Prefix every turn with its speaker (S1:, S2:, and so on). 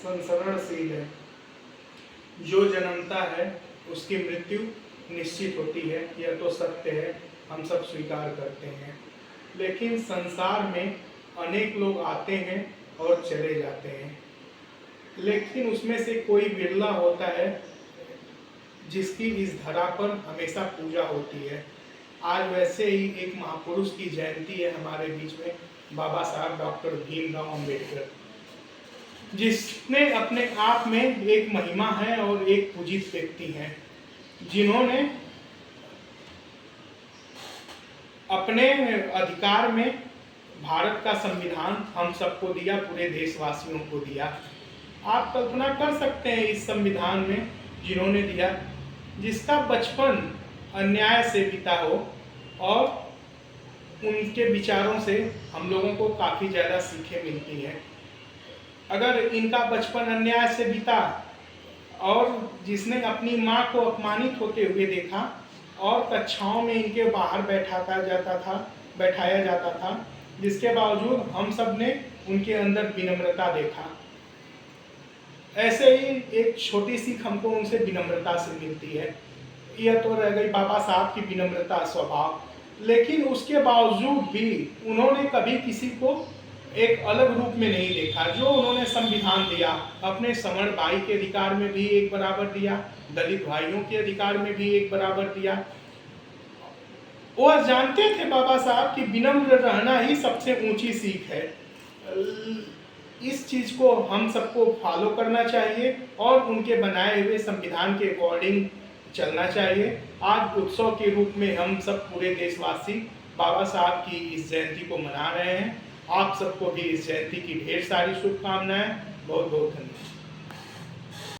S1: संसरणशील है। जो जन्मता है उसकी मृत्यु निश्चित होती है, यह तो सत्य है, हम सब स्वीकार करते हैं। लेकिन संसार में अनेक लोग आते हैं और चले जाते हैं, लेकिन उसमें से कोई बिरला होता है जिसकी इस धरा पर हमेशा पूजा होती है। आज वैसे ही एक महापुरुष की जयंती है हमारे बीच में, बाबा साहब डॉक्टर भीमराव अंबेडकर, जिसने अपने आप में एक महिमा है और एक पूजित व्यक्ति हैं, जिन्होंने अपने अधिकार में भारत का संविधान हम सबको दिया, पूरे देशवासियों को दिया। आप कल्पना कर सकते हैं इस संविधान में जिन्होंने दिया, जिसका बचपन अन्याय से बीता हो, और उनके विचारों से हम लोगों को काफ़ी ज़्यादा सीखें मिलती हैं। अगर इनका बचपन अन्याय से बीता और जिसने अपनी माँ को अपमानित होते हुए देखा और कक्षाओं में इनके बाहर बैठाया जाता था, जिसके बावजूद हम सब ने उनके अंदर विनम्रता देखा, ऐसे ही एक छोटी सीख हमको उनसे विनम्रता से मिलती है। यह तो रह गई बाबा साहब की विनम्रता स्वभाव, लेकिन उसके बावजूद भी उन्होंने कभी किसी को एक अलग रूप में नहीं देखा। जो उन्होंने संविधान दिया, अपने सवर्ण भाई के अधिकार में भी एक बराबर दिया, दलित भाइयों के अधिकार में भी एक बराबर दिया। वह जानते थे बाबा साहब कि विनम्र रहना ही सबसे ऊंची सीख है। इस चीज को हम सबको फॉलो करना चाहिए और उनके बनाए हुए संविधान के अकॉर्डिंग चलना चाहिए। आज उत्सव के रूप में हम सब पूरे देशवासी बाबा साहब की इस जयंती को मना रहे हैं। आप सबको भी इस जयंती की ढेर सारी शुभकामनाएं। बहुत बहुत धन्यवाद।